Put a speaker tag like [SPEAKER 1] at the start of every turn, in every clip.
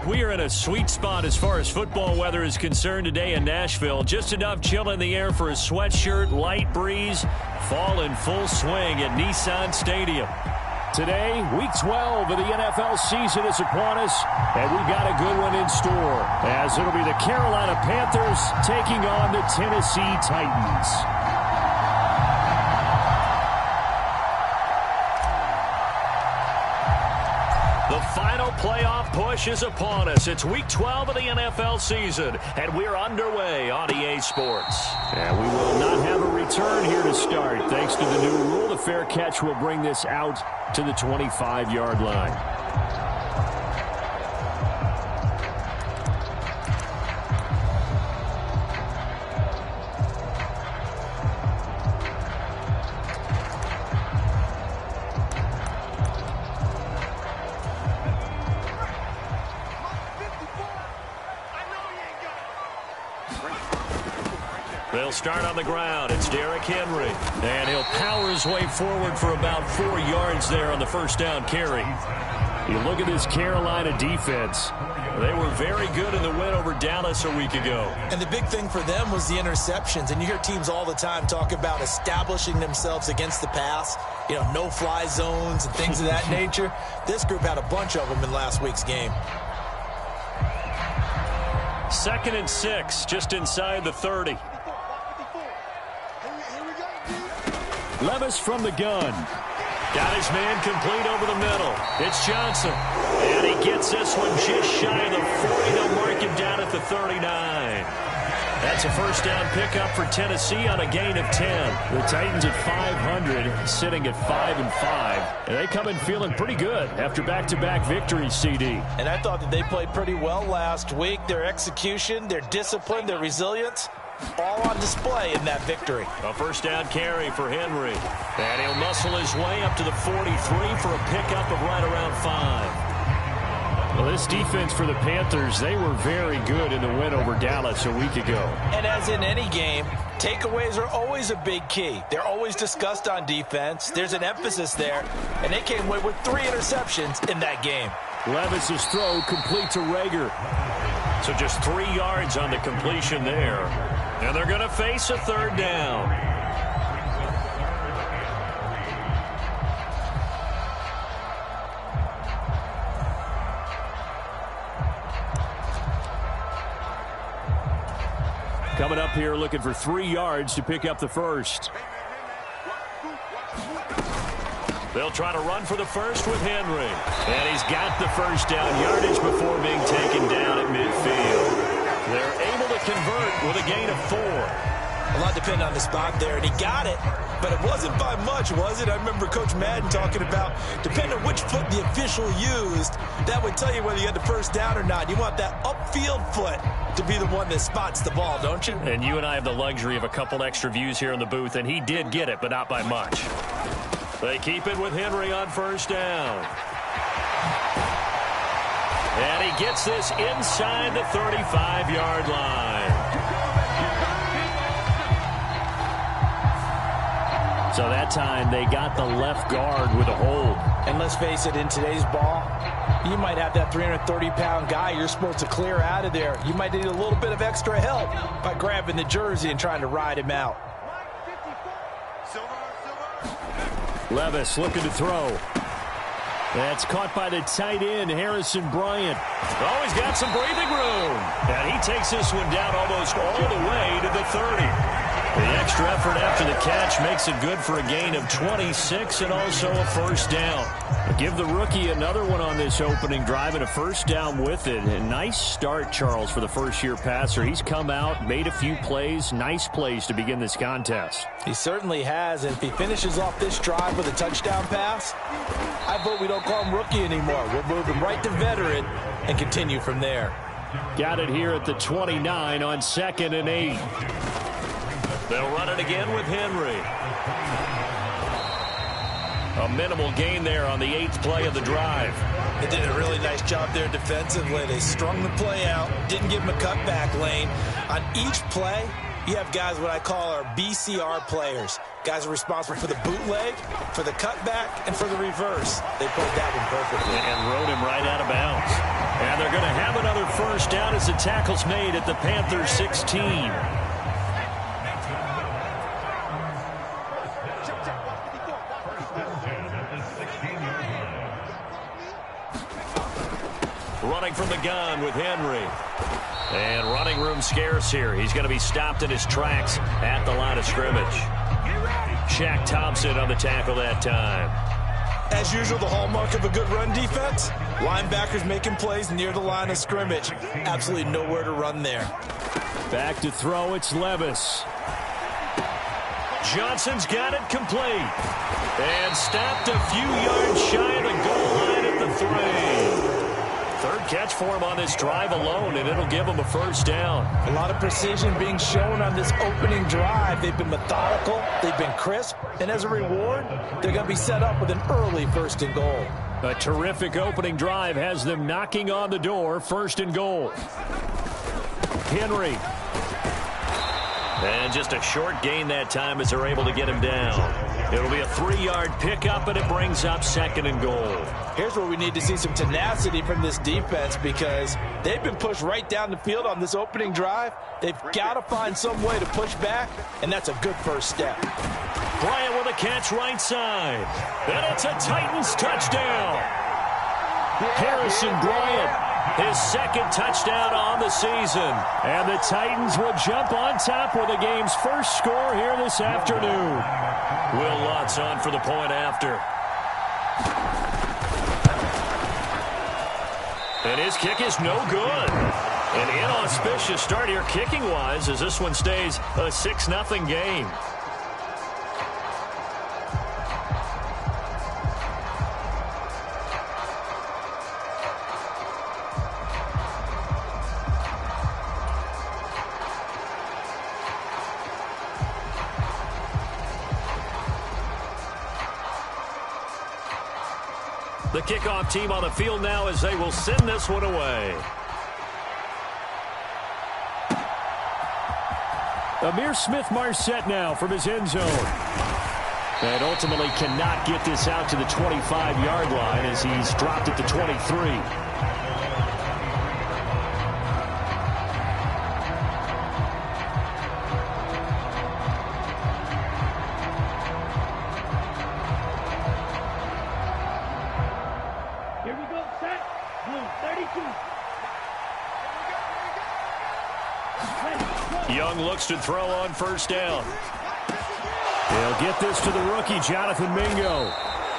[SPEAKER 1] We are in a sweet spot as far as football weather is concerned today in Nashville. Just enough chill in the air for a sweatshirt, light breeze, fall in full swing at Nissan Stadium.
[SPEAKER 2] Today, Week 12 of the NFL season is upon us, and we've got a good one in store, as it'll be the Carolina Panthers taking on the Tennessee Titans.
[SPEAKER 1] The final playoff push is upon us. It's Week 12 of the NFL season, and we're underway on EA Sports.
[SPEAKER 2] And we will not have a return here to start. Thanks to the new rule, the fair catch will bring this out to the 25-yard line.
[SPEAKER 1] They'll start on the ground. It's Derrick Henry. And he'll power his way forward for about 4 yards there on the first down carry.
[SPEAKER 2] You look at this Carolina defense.
[SPEAKER 1] They were very good in the win over Dallas a week ago.
[SPEAKER 3] And the big thing for them was the interceptions. And you hear teams all the time talk about establishing themselves against the pass. You know, no-fly zones and things of that nature. This group had a bunch of them in last week's game.
[SPEAKER 1] 2nd and 6, just inside the 30.
[SPEAKER 2] Levis from the gun.
[SPEAKER 1] Got his man complete over the middle. It's Johnson. And he gets this one just shy of the 40. They'll mark him down at the 39. That's a first down pickup for Tennessee on a gain of 10.
[SPEAKER 2] The Titans at 500, sitting at 5-5. And they come in feeling pretty good after back-to-back victories, CD.
[SPEAKER 3] And I thought that they played pretty well last week. Their execution, their discipline, their resilience, all on display in that victory.
[SPEAKER 1] A first down carry for Henry. And he'll muscle his way up to the 43 for a pickup of right around 5.
[SPEAKER 2] Well, this defense for the Panthers, they were very good in the win over Dallas a week ago.
[SPEAKER 3] And as in any game, takeaways are always a big key. They're always discussed on defense. There's an emphasis there. And they came away with 3 interceptions in that game.
[SPEAKER 2] Levis's throw complete to Rager.
[SPEAKER 1] So just 3 yards on the completion there. And they're going to face a third down.
[SPEAKER 2] Coming up here looking for 3 yards to pick up the first.
[SPEAKER 1] They'll try to run for the first with Henry. And he's got the first down yardage before being taken down at midfield. They're able to convert with a gain of 4.
[SPEAKER 3] A lot depended on the spot there, and he got it, but it wasn't by much, was it? I remember Coach Madden talking about, depending on which foot the official used, that would tell you whether you had the first down or not. You want that upfield foot to be the one that spots the ball, don't you?
[SPEAKER 1] And you and I have the luxury of a couple extra views here in the booth, and he did get it, but not by much. They keep it with Henry on first down. And he gets this inside the 35-yard line.
[SPEAKER 2] So that time they got the left guard with a hold.
[SPEAKER 3] And let's face it, in today's ball, you might have that 330-pound guy you're supposed to clear out of there. You might need a little bit of extra help by grabbing the jersey and trying to ride him out.
[SPEAKER 2] Levis looking to throw. That's caught by the tight end, Harrison Bryant.
[SPEAKER 1] Oh, he's got some breathing room. And he takes this one down almost all the way to the 30. The extra effort after the catch makes it good for a gain of 26 and also a first down.
[SPEAKER 2] Give the rookie another one on this opening drive and a first down with it. A nice start, Charles, for the first-year passer. He's come out, made a few plays, nice plays to begin this contest.
[SPEAKER 3] He certainly has, and if he finishes off this drive with a touchdown pass, I vote we don't call him rookie anymore. We'll move him right to veteran and continue from there.
[SPEAKER 2] Got it here at the 29 on 2nd and 8.
[SPEAKER 1] They'll run it again with Henry. A minimal gain there on the 8th play of the drive.
[SPEAKER 3] They did a really nice job there defensively. They strung the play out, didn't give him a cutback lane. On each play, you have guys what I call our BCR players. Guys are responsible for the bootleg, for the cutback, and for the reverse. They played that one perfectly.
[SPEAKER 1] And rode him right out of bounds. And they're going to have another first down as the tackle's made at the Panthers 16. Running from the gun with Henry. And running room scarce here. He's going to be stopped in his tracks at the line of scrimmage. Shaq Thompson on the tackle that time.
[SPEAKER 3] As usual, the hallmark of a good run defense, linebackers making plays near the line of scrimmage. Absolutely nowhere to run there.
[SPEAKER 2] Back to throw, it's Levis.
[SPEAKER 1] Johnson's got it complete. And stopped a few yards shy of the goal line at the 3. Third catch for him on this drive alone, and it'll give him a first down.
[SPEAKER 3] A lot of precision being shown on this opening drive. They've been methodical, they've been crisp, and as a reward, they're going to be set up with an early first and goal.
[SPEAKER 2] A terrific opening drive has them knocking on the door, first and goal. Henry.
[SPEAKER 1] And just a short gain that time as they're able to get him down. It'll be a 3-yard pickup, and it brings up second and goal.
[SPEAKER 3] Here's where we need to see some tenacity from this defense because they've been pushed right down the field on this opening drive. They've got to find some way to push back, and that's a good first step.
[SPEAKER 1] Bryant with a catch right side. And it's a Titans touchdown. Harrison Bryant. His second touchdown on the season.
[SPEAKER 2] And the Titans will jump on top with the game's first score here this afternoon.
[SPEAKER 1] Will Lutz on for the point after. And his kick is no good. An inauspicious start here kicking-wise as this one stays a 6-0 game. The kickoff team on the field now as they will send this one away.
[SPEAKER 2] Amir Smith-Marset now from his end zone. And ultimately cannot get this out to the 25-yard line as he's dropped at the 23.
[SPEAKER 1] Young looks to throw on first down.
[SPEAKER 2] They'll get this to the rookie, Jonathan Mingo.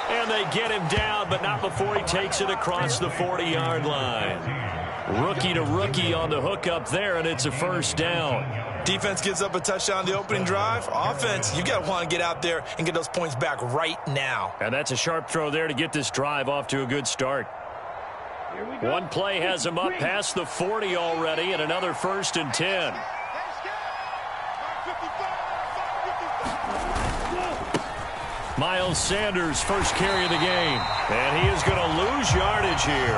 [SPEAKER 1] And they get him down, but not before he takes it across the 40-yard line. Rookie to rookie on the hook up there, and it's a first down.
[SPEAKER 3] Defense gives up a touchdown the opening drive. Offense, you got to want to get out there and get those points back right now.
[SPEAKER 1] And that's a sharp throw there to get this drive off to a good start. One play has him up past the 40 already, and another first and 10. Miles Sanders, first carry of the game. And he is going to lose yardage here.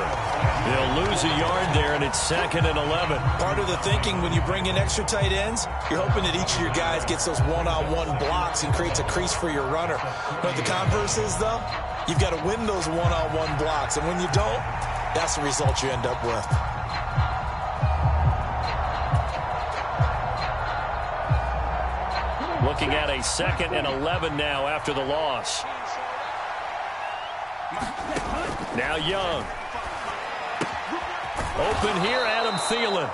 [SPEAKER 1] They'll lose a yard there, and it's 2nd and 11.
[SPEAKER 3] Part of the thinking when you bring in extra tight ends, you're hoping that each of your guys gets those one-on-one blocks and creates a crease for your runner. But the converse is, though, you've got to win those one-on-one blocks. And when you don't, that's the result you end up with.
[SPEAKER 1] Looking at a 2nd and 11 now after the loss. Now Young. Open here, Adam Thielen.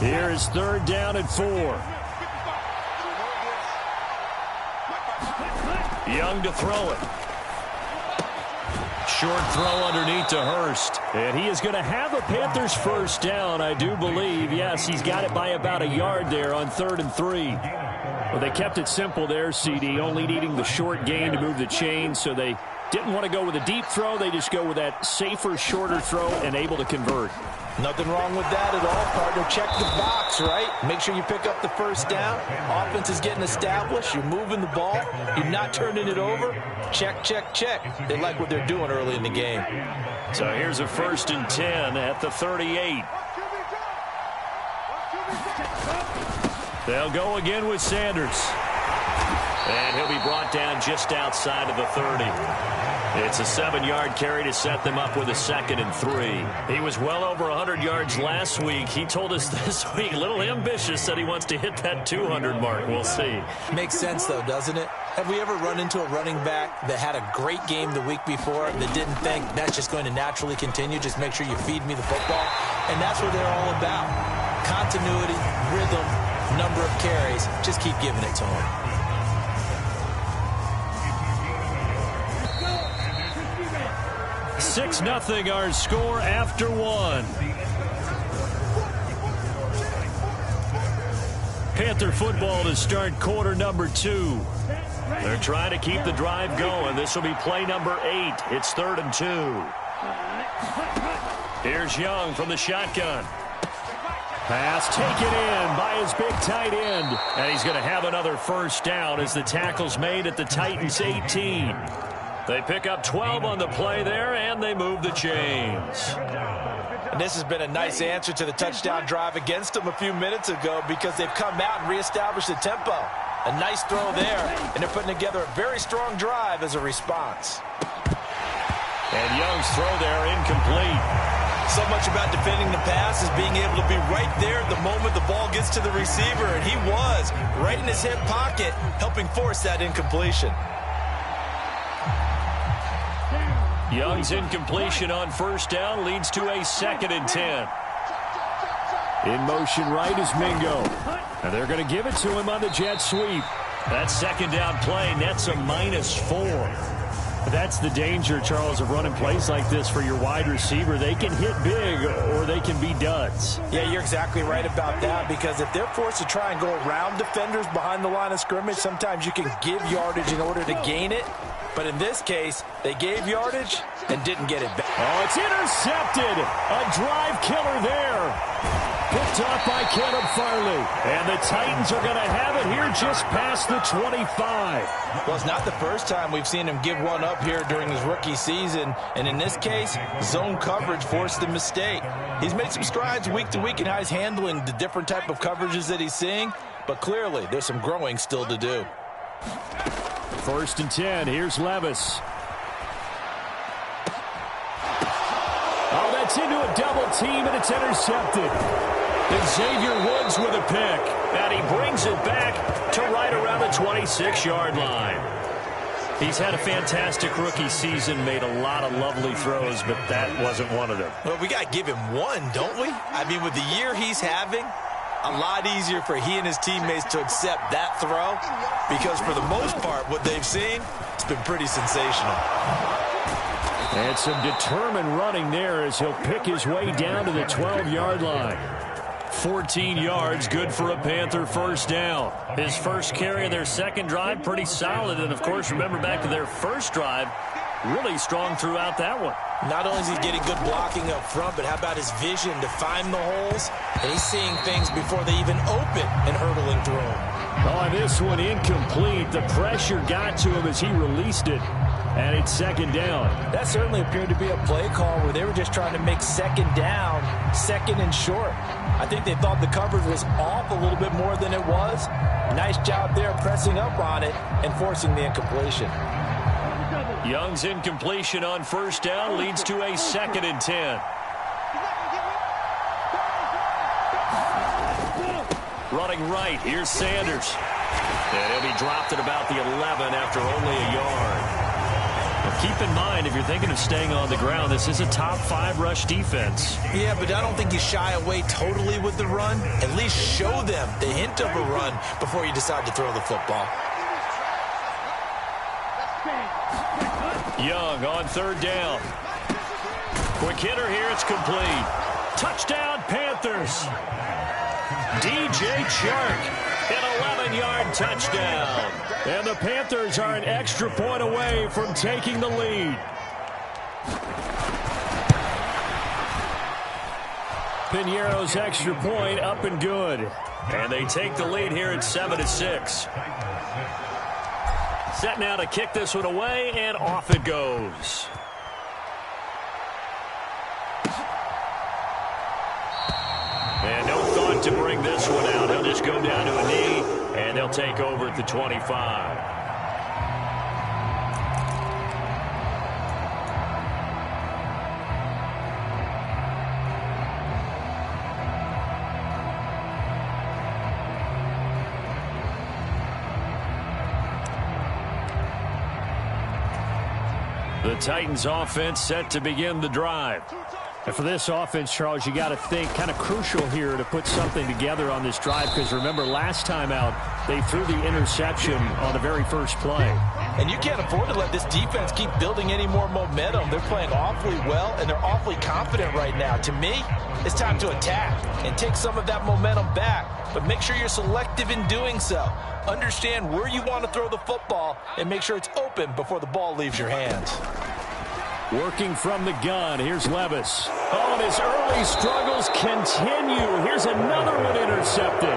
[SPEAKER 2] Here is 3rd down and 4.
[SPEAKER 1] Young to throw it. Short throw underneath to Hurst.
[SPEAKER 2] And he is going to have a Panthers first down, I do believe. Yes, he's got it by about a yard there on 3rd and 3. Well, they kept it simple there, CD, only needing the short gain to move the chain, so they Didn't want to go with a deep throw. They just go with that safer, shorter throw and able to convert.
[SPEAKER 3] Nothing wrong with that at all, partner. Check the box, right? Make sure you pick up the first down. Offense is getting established. You're moving the ball. You're not turning it over. Check, check, check. They like what they're doing early in the game.
[SPEAKER 1] So here's a 1st and 10 at the 38. They'll go again with Sanders. And he'll be brought down just outside of the 30. It's a 7-yard carry to set them up with a 2nd and 3. He was well over 100 yards last week. He told us this week, a little ambitious, that he wants to hit that 200 mark. We'll see.
[SPEAKER 3] Makes sense, though, doesn't it? Have we ever run into a running back that had a great game the week before that didn't think that's just going to naturally continue? Just make sure you feed me the football. And that's what they're all about. Continuity, rhythm, number of carries. Just keep giving it to him.
[SPEAKER 1] 6-0 our score after 1. Panther football to start quarter number 2. They're trying to keep the drive going. This will be play number 8. It's 3rd and 2. Here's Young from the shotgun. Pass taken in by his big tight end. And he's going to have another first down as the tackle's made at the Titans' 18. They pick up 12 on the play there, and they move the chains.
[SPEAKER 3] And this has been a nice answer to the touchdown drive against them a few minutes ago because they've come out and reestablished the tempo. A nice throw there, and they're putting together a very strong drive as a response.
[SPEAKER 1] And Young's throw there incomplete.
[SPEAKER 3] So much about defending the pass is being able to be right there at the moment the ball gets to the receiver, and he was right in his hip pocket, helping force that incompletion.
[SPEAKER 1] Young's incompletion on first down leads to a 2nd and 10.
[SPEAKER 2] In motion right is Mingo. And they're going to give it to him on the jet sweep.
[SPEAKER 1] That 2nd down play nets a -4.
[SPEAKER 2] That's the danger, Charles, of running plays like this for your wide receiver. They can hit big or they can be duds.
[SPEAKER 3] Yeah, you're exactly right about that because if they're forced to try and go around defenders behind the line of scrimmage, sometimes you can give yardage in order to gain it. But in this case, they gave yardage and didn't get it back.
[SPEAKER 2] Oh, it's intercepted. A drive killer there. Picked off by Caleb Farley. And the Titans are going to have it here just past the 25.
[SPEAKER 3] Well, it's not the first time we've seen him give one up here during his rookie season. And in this case, zone coverage forced the mistake. He's made some strides week to week in how he's handling the different type of coverages that he's seeing. But clearly, there's some growing still to do.
[SPEAKER 2] 1st and 10. Here's Levis. Oh, that's into a double team, and it's intercepted.
[SPEAKER 1] Xavier Woods with a pick. And he brings it back to right around the 26-yard line. He's had a fantastic rookie season, made a lot of lovely throws, but that wasn't one of them.
[SPEAKER 3] Well, we got to give him one, don't we? I mean, with the year he's having, a lot easier for he and his teammates to accept that throw because for the most part, what they've seen, it's been pretty sensational.
[SPEAKER 2] And some determined running there as he'll pick his way down to the 12-yard line.
[SPEAKER 1] 14 yards, good for a Panther first down. His first carry of their second drive, pretty solid. And, of course, remember back to their first drive, really strong throughout that one.
[SPEAKER 3] Not only is he getting good blocking up front, but how about his vision to find the holes? And he's seeing things before they even open and hurdling through them.
[SPEAKER 2] Oh, this one incomplete. The pressure got to him as he released it. And it's 2nd down.
[SPEAKER 3] That certainly appeared to be a play call where they were just trying to make 2nd down, 2nd and short. I think they thought the coverage was off a little bit more than it was. Nice job there pressing up on it and forcing the incompletion.
[SPEAKER 1] Young's incompletion on first down leads to a 2nd and 10. Running right, here's Sanders. And he'll be dropped at about the 11 after only a yard. Well, keep in mind, if you're thinking of staying on the ground, this is a top 5 rush defense.
[SPEAKER 3] Yeah, but I don't think you shy away totally with the run. At least show them the hint of a run before you decide to throw the football.
[SPEAKER 1] Young on 3rd down. Quick hitter here, it's complete. Touchdown, Panthers. DJ Chark An 11-yard touchdown.
[SPEAKER 2] And the Panthers are an extra point away from taking the lead. Piñeiro's extra point up and good.
[SPEAKER 1] And they take the lead here at 7-6. Set now to kick this one away, and off it goes. And no thought to bring this one out. He'll just go down to a knee, and they'll take over at the 25.
[SPEAKER 2] The Titans offense set to begin the drive. And for this offense, Charles, you got to think kind of crucial here to put something together on this drive, because remember last time out they threw the interception on the very first play.
[SPEAKER 3] And you can't afford to let this defense keep building any more momentum. They're playing awfully well, and they're awfully confident right now. To me, it's time to attack and take some of that momentum back, but make sure you're selective in doing so. Understand where you want to throw the football and make sure it's open before the ball leaves your hands.
[SPEAKER 2] Working from the gun, here's Levis. Oh, and his early struggles continue. Here's another one intercepted.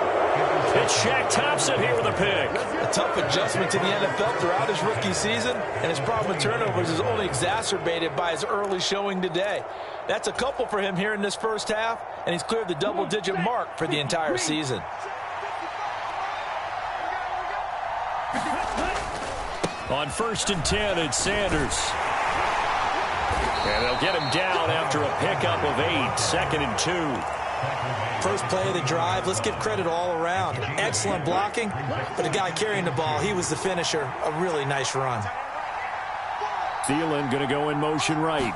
[SPEAKER 1] It's Shaq Thompson here with a pick.
[SPEAKER 3] A tough adjustment to the NFL throughout his rookie season, and his problem with turnovers is only exacerbated by his early showing today. That's a couple for him here in this first half, and he's cleared the double-digit mark for the entire season.
[SPEAKER 2] On 1st and 10, it's Sanders. And they'll get him down after a pickup of 8, 2nd and 2.
[SPEAKER 3] First play of the drive, let's give credit all around. Excellent blocking, but the guy carrying the ball, he was the finisher. A really nice run.
[SPEAKER 2] Thielen going to go in motion right.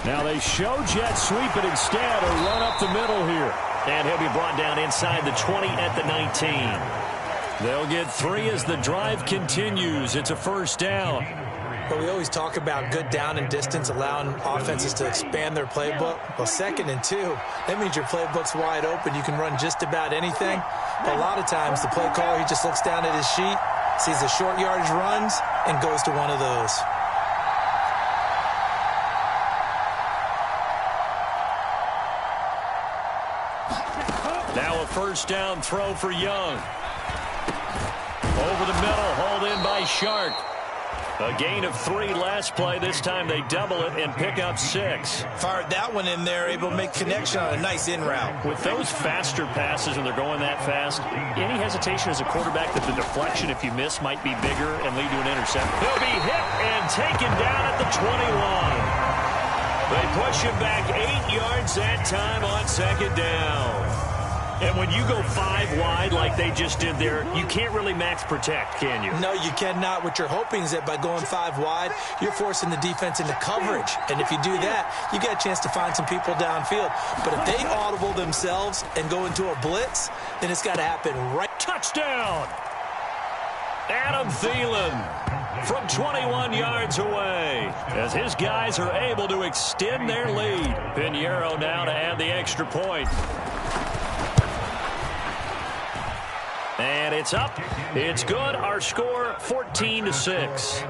[SPEAKER 2] Now they show jet sweep, but instead a run up the middle here.
[SPEAKER 1] And he'll be brought down inside the 20 at the 19.
[SPEAKER 2] They'll get 3 as the drive continues. It's a first down.
[SPEAKER 3] But we always talk about good down and distance, allowing offenses to expand their playbook. Well, 2nd and 2, that means your playbook's wide open. You can run just about anything. But a lot of times, the play caller, he just looks down at his sheet, sees the short yardage runs, and goes to one of those.
[SPEAKER 1] Now a first down throw for Young. Over the middle, hauled in by Shark. A gain of 3 last play. This time they double it and pick up 6.
[SPEAKER 3] Fired that one in there, able to make connection on a nice in route.
[SPEAKER 2] With those faster passes and they're going that fast, any hesitation as a quarterback that the deflection, if you miss, might be bigger and lead to an interception?
[SPEAKER 1] He'll be hit and taken down at the 21. They push him back 8 yards that time on 2nd down. And when you go 5 wide like they just did there, you can't really max protect, can you?
[SPEAKER 3] No, you cannot. What you're hoping is that by going 5 wide, you're forcing the defense into coverage. And if you do that, you get a chance to find some people downfield. But if they audible themselves and go into a blitz, then it's got to happen right.
[SPEAKER 1] Touchdown! Adam Thielen from 21 yards away as his guys are able to extend their lead. Piñeiro now to add the extra point. And it's up. It's good. Our score, 14-6.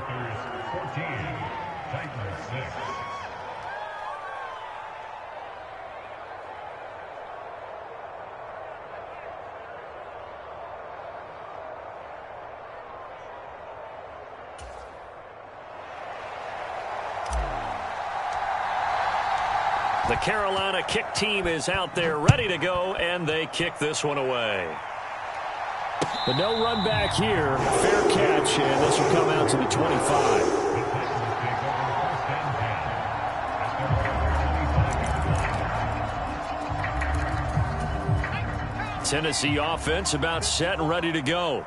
[SPEAKER 1] The Carolina kick team is out there ready to go, and they kick this one away.
[SPEAKER 2] But no run back here. Fair catch, and this will come out to the 25. Tennessee offense about set and ready to go.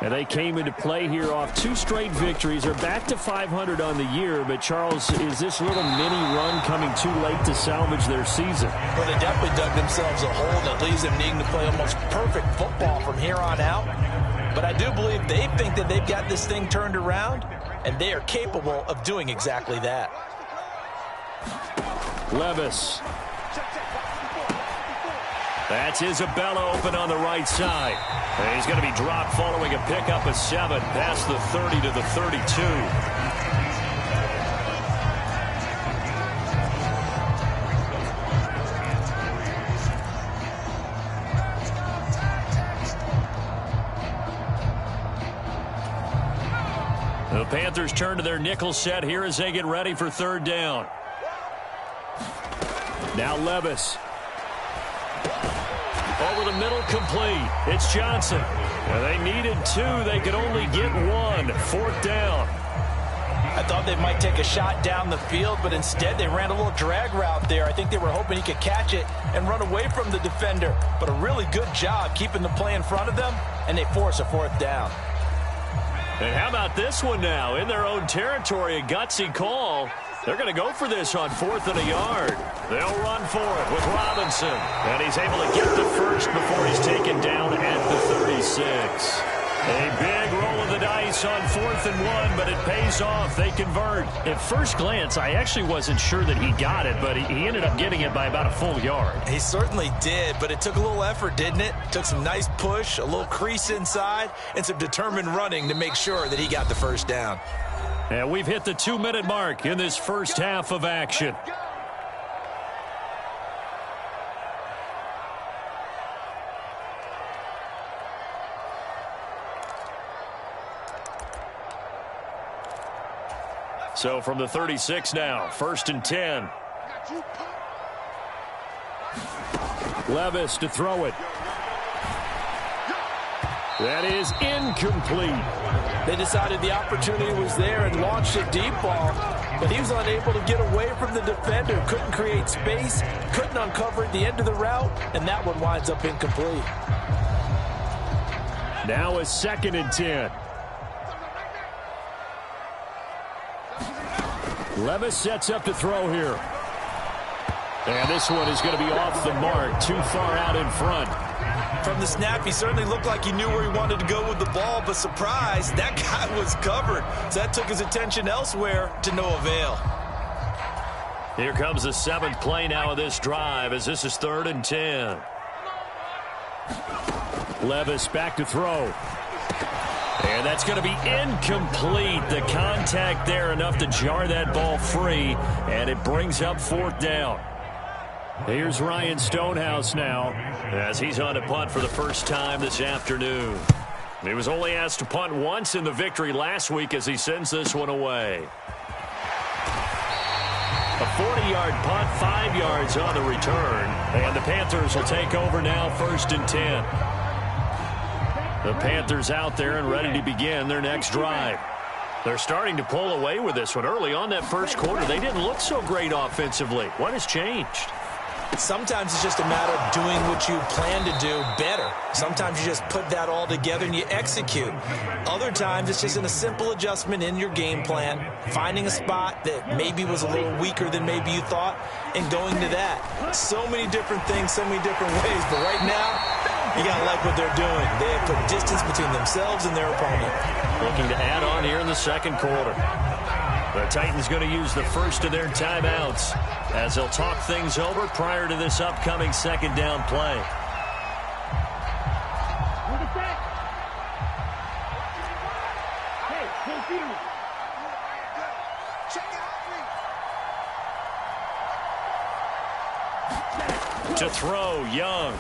[SPEAKER 2] And they came into play here off 2 straight victories. They're back to 500 on the year. But, Charles, is this little mini run coming too late to salvage their season?
[SPEAKER 3] Well, they definitely dug themselves a hole that leaves them needing to play almost perfect football from here on out. But I do believe they think that they've got this thing turned around, and they are capable of doing exactly that.
[SPEAKER 2] Levis. That's Isabella open on the right side. And he's going to be dropped following a pickup of 7 past the 30 to the 32. The Panthers turn to their nickel set here as they get ready for 3rd down. Now Levis. Over the middle, complete. It's Johnson. And they needed 2. They could only get 1. 4th down.
[SPEAKER 3] I thought they might take a shot down the field, but instead they ran a little drag route there. I think they were hoping he could catch it and run away from the defender. But a really good job keeping the play in front of them, and they force a 4th down.
[SPEAKER 2] And how about this one now? In their own territory, a gutsy call. They're going to go for this on 4th and a yard. They'll run for it with Robinson. And he's able to get the first before he's taken down at the 36. A big roll of the dice on 4th and 1, but it pays off. They convert.
[SPEAKER 1] At first glance, I actually wasn't sure that he got it, but he ended up getting it by about a full yard.
[SPEAKER 3] He certainly did, but it took a little effort, didn't it? Took some nice push, a little crease inside, and some determined running to make sure that he got the first down.
[SPEAKER 2] And we've hit the 2-minute mark in this first half of action. So from the 36 now, 1st and 10. Levis to throw it. That is incomplete.
[SPEAKER 3] They decided the opportunity was there and launched a deep ball, but he was unable to get away from the defender. Couldn't create space, couldn't uncover at the end of the route, and that one winds up incomplete.
[SPEAKER 2] Now a 2nd and 10. Levis sets up to throw here. And this one is going to be off the mark, too far out in front.
[SPEAKER 3] From the snap, he certainly looked like he knew where he wanted to go with the ball, but surprise, that guy was covered. So that took his attention elsewhere to no avail.
[SPEAKER 2] Here comes the 7th play now of this drive as this is 3rd and 10. Levis back to throw. And that's going to be incomplete. The contact there enough to jar that ball free, and it brings up 4th down. Here's Ryan Stonehouse now as he's on to punt for the first time this afternoon. He was only asked to punt once in the victory last week as he sends this one away. A 40-yard punt, 5 yards on the return, and the Panthers will take over now 1st and 10. The Panthers out there and ready to begin their next drive. They're starting to pull away with this one. Early on that first quarter, they didn't look so great offensively. What has changed?
[SPEAKER 3] Sometimes it's just a matter of doing what you plan to do better. Sometimes you just put that all together and you execute. Other times it's just in a simple adjustment in your game plan, finding a spot that maybe was a little weaker than maybe you thought, and going to that. So many different things, so many different ways, but right now, you got to like what they're doing. They have put distance between themselves and their opponent.
[SPEAKER 2] Looking to add on here in the second quarter. The Titans going to use the first of their timeouts as they'll talk things over prior to this upcoming 2nd down play. To throw, Young.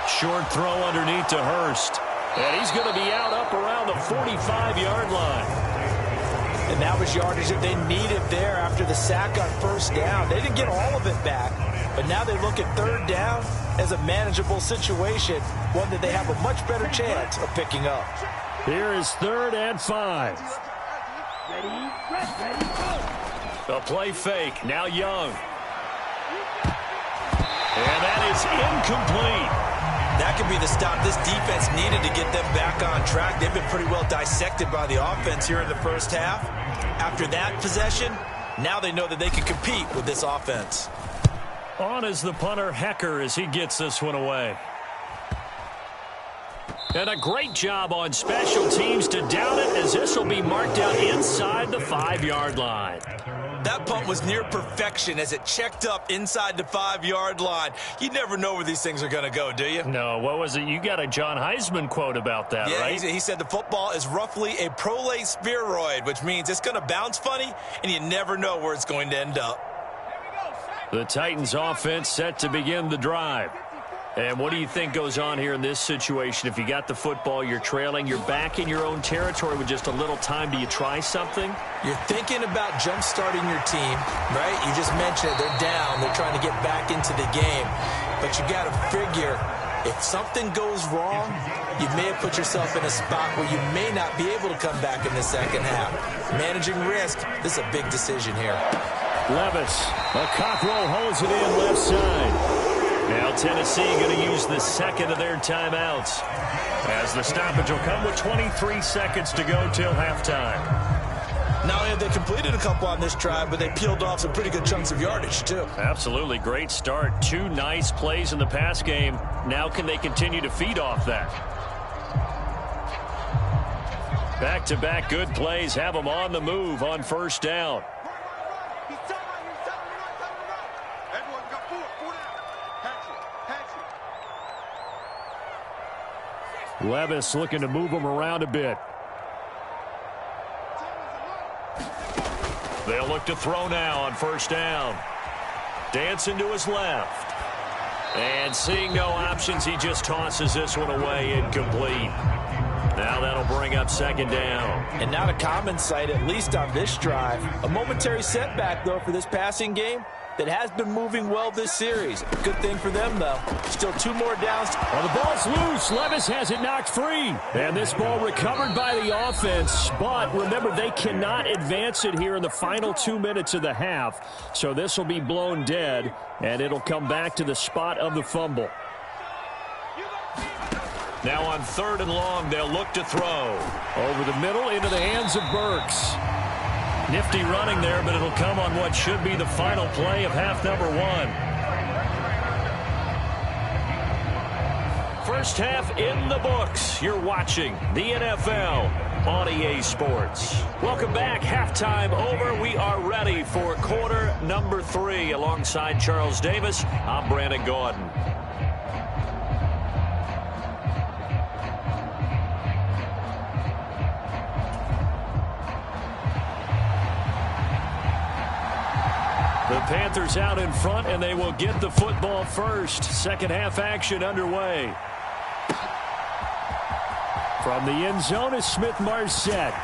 [SPEAKER 2] Short throw underneath to Hurst. And he's going to be out up around the 45-yard line.
[SPEAKER 3] And that was yardage that they needed there after the sack on 1st down. They didn't get all of it back, but now they look at 3rd down as a manageable situation, one that they have a much better chance of picking up.
[SPEAKER 2] Here is 3rd and 5. A play fake. Now Young. And that is incomplete.
[SPEAKER 3] That could be the stop this defense needed to get them back on track. They've been pretty well dissected by the offense here in the first half. After that possession, now they know that they can compete with this offense.
[SPEAKER 2] On is the punter, Hecker, as he gets this one away. And a great job on special teams to down it, as this will be marked out inside the 5-yard line.
[SPEAKER 3] That punt was near perfection as it checked up inside the 5-yard line. You never know where these things are going to go, do you?
[SPEAKER 2] No, what was it? You got a John Heisman quote about that, right?
[SPEAKER 3] Yeah, he said the football is roughly a prolate spheroid, which means it's going to bounce funny, and you never know where it's going to end up.
[SPEAKER 2] The Titans offense set to begin the drive. And what do you think goes on here in this situation? If you got the football, you're trailing, you're back in your own territory with just a little time. Do you try something?
[SPEAKER 3] You're thinking about jump-starting your team, right? You just mentioned it. They're down. They're trying to get back into the game. But you got to figure, if something goes wrong, you may have put yourself in a spot where you may not be able to come back in the second half. Managing risk, this is a big decision here.
[SPEAKER 2] Levis, a Cockrell holds it in left side. Now Tennessee going to use the second of their timeouts, as the stoppage will come with 23 seconds to go till halftime.
[SPEAKER 3] Not only have they completed a couple on this drive, but they peeled off some pretty good chunks of yardage, too.
[SPEAKER 2] Absolutely. Great start. 2 nice plays in the pass game. Now can they continue to feed off that? Back-to-back good plays have them on the move on first down. Levis looking to move him around a bit. They'll look to throw now on first down. Dancing to his left. And seeing no options, he just tosses this one away, incomplete. Now that'll bring up second down.
[SPEAKER 3] And not a common sight, at least on this drive. A momentary setback, though, for this passing game that has been moving well this series. Good thing for them, though. Still 2 more downs.
[SPEAKER 2] Well, the ball's loose. Levis has it knocked free. And this ball recovered by the offense. But remember, they cannot advance it here in the final 2 minutes of the half. So this will be blown dead, and it'll come back to the spot of the fumble. Now on 3rd and long, they'll look to throw. Over the middle into the hands of Burks. Nifty running there, but it'll come on what should be the final play of half number 1. First half in the books. You're watching the NFL on EA Sports. Welcome back. Halftime over. We are ready for quarter number 3. Alongside Charles Davis, I'm Brandon Gordon. The Panthers out in front, and they will get the football first. Second half action underway. From the end zone is Smith-Marset.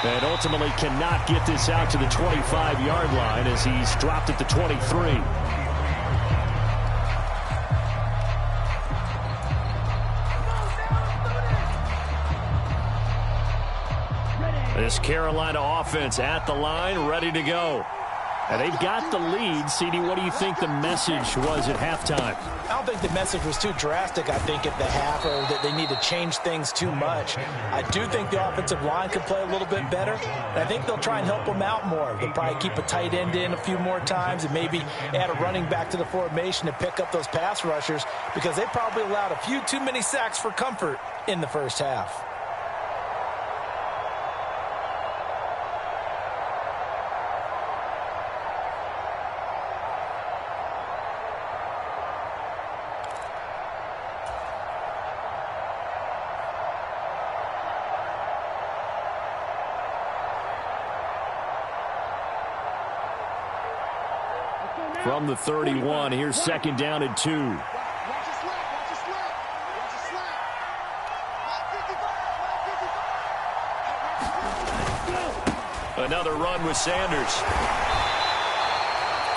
[SPEAKER 2] And ultimately cannot get this out to the 25-yard line as he's dropped at the 23. This Carolina offense at the line, ready to go. And they've got the lead. CD, what do you think the message was at halftime?
[SPEAKER 3] I don't think the message was too drastic, I think, at the half, or that they need to change things too much. I do think the offensive line could play a little bit better, and I think they'll try and help them out more. They'll probably keep a tight end in a few more times and maybe add a running back to the formation to pick up those pass rushers, because they probably allowed a few too many sacks for comfort in the first half.
[SPEAKER 2] From the 31, here's second down and 2. Another run with Sanders.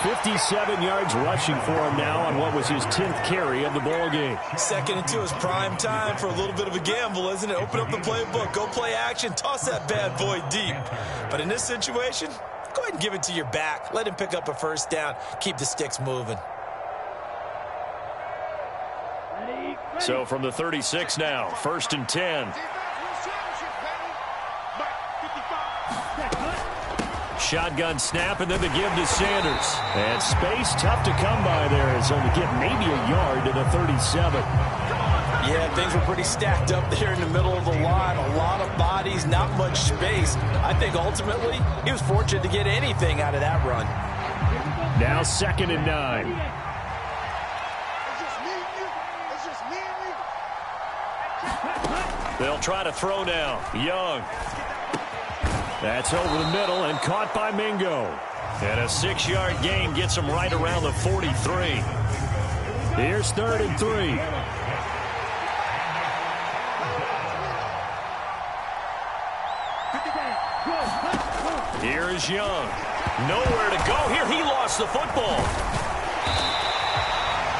[SPEAKER 2] 57 yards rushing for him now on what was his 10th carry of the ball game.
[SPEAKER 3] 2nd and 2 is prime time for a little bit of a gamble, isn't it? Open up the playbook, go play action, toss that bad boy deep. But in this situation, go ahead and give it to your back. Let him pick up a first down. Keep the sticks moving.
[SPEAKER 2] So from the 36 now, 1st and 10. Shotgun snap, and then the give to Sanders. And space tough to come by there as he'll get maybe a yard to the 37.
[SPEAKER 3] Yeah, things were pretty stacked up there in the middle of the line. A lot of bodies, not much space. I think ultimately he was fortunate to get anything out of that run.
[SPEAKER 2] Now 2nd and 9.
[SPEAKER 1] They'll try to throw now. Young. That's over the middle and caught by Mingo. And a 6-yard gain gets him right around the 43.
[SPEAKER 2] Here's 3rd and 3.
[SPEAKER 1] Here is Young. Nowhere to go. Here he lost the football.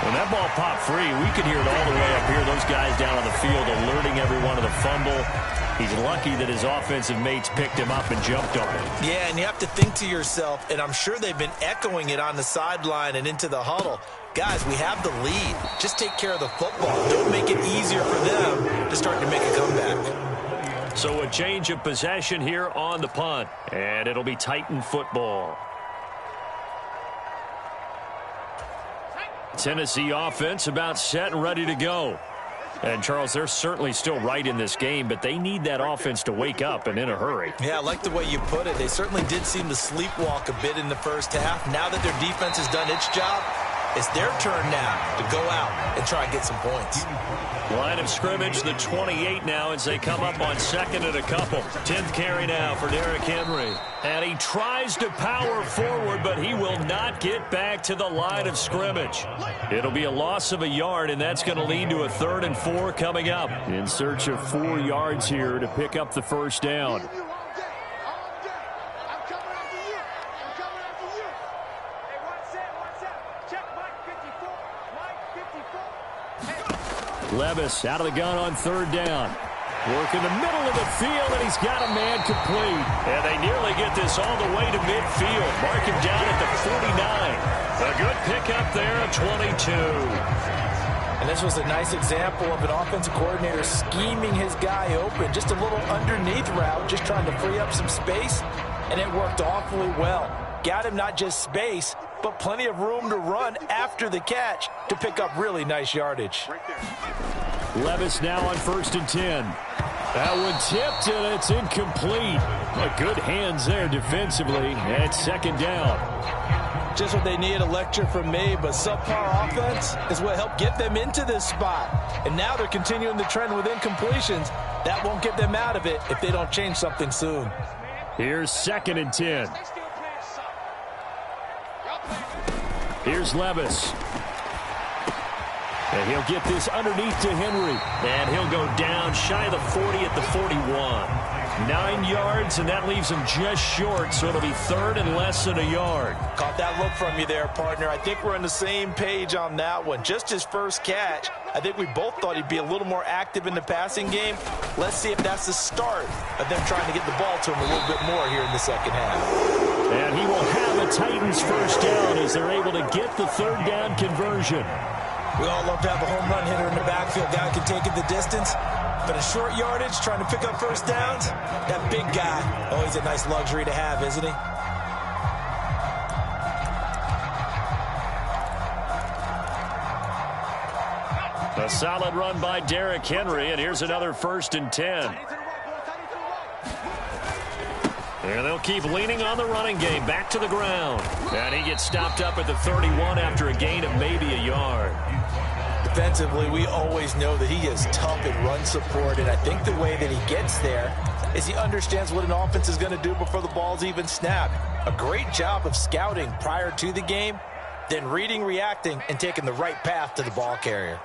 [SPEAKER 1] When that ball popped free, we could hear it all the way up here. Those guys down on the field alerting everyone of the fumble. He's lucky that his offensive mates picked him up and jumped on it.
[SPEAKER 3] Yeah, and you have to think to yourself, and I'm sure they've been echoing it on the sideline and into the huddle. Guys, we have the lead. Just take care of the football. Don't make it easier for them to start to make a comeback.
[SPEAKER 1] So a change of possession here on the punt, and it'll be Titan football. Tennessee offense about set and ready to go. And, Charles, they're certainly still right in this game, but they need that offense to wake up and in a hurry.
[SPEAKER 3] Yeah, I like the way you put it. They certainly did seem to sleepwalk a bit in the first half. Now that their defense has done its job, it's their turn now to go out and try and get some points.
[SPEAKER 1] Line of scrimmage, the 28 now as they come up on 2nd and a couple. 10th carry now for Derrick Henry. And he tries to power forward, but he will not get back to the line of scrimmage. It'll be a loss of a yard, and that's going to lead to a 3rd and 4 coming up.
[SPEAKER 2] In search of 4 yards here to pick up the first down. Levis out of the gun on 3rd down. Work in the middle of the field, and he's got a man complete.
[SPEAKER 1] And they nearly get this all the way to midfield. Mark him down at the 49. A good pickup there of 22.
[SPEAKER 3] And this was a nice example of an offensive coordinator scheming his guy open. Just a little underneath route, just trying to free up some space, and it worked awfully well. Got him not just space, but plenty of room to run after the catch to pick up really nice yardage.
[SPEAKER 2] Levis now on 1st and 10. That one tipped, and it's incomplete. But good hands there defensively at 2nd down.
[SPEAKER 3] Just what they need, a lecture from me, but subpar offense is what helped get them into this spot. And now they're continuing the trend with incompletions. That won't get them out of it if they don't change something soon.
[SPEAKER 2] Here's 2nd and 10. Here's Levis. And he'll get this underneath to Henry.
[SPEAKER 1] And he'll go down shy of the 40 at the 41. 9 yards, and that leaves him just short, so it'll be 3rd and less than a yard.
[SPEAKER 3] Caught that look from you there, partner. I think we're on the same page on that one. Just his first catch. I think we both thought he'd be a little more active in the passing game. Let's see if that's the start of them trying to get the ball to him a little bit more here in the second half.
[SPEAKER 2] And he will have a Titans first down as they're able to get the 3rd down conversion.
[SPEAKER 3] We all love to have a home run hitter in the backfield. Guy can take it the distance. But a short yardage, trying to pick up first downs, that big guy, always a nice luxury to have, isn't he?
[SPEAKER 1] A solid run by Derrick Henry, and here's another 1st and 10. And they'll keep leaning on the running game, back to the ground. And he gets stopped up at the 31 after a gain of maybe a yard.
[SPEAKER 3] Defensively, we always know that he is tough in run support, and I think the way that he gets there is he understands what an offense is going to do before the ball's even snapped. A great job of scouting prior to the game, then reading, reacting, and taking the right path to the ball carrier.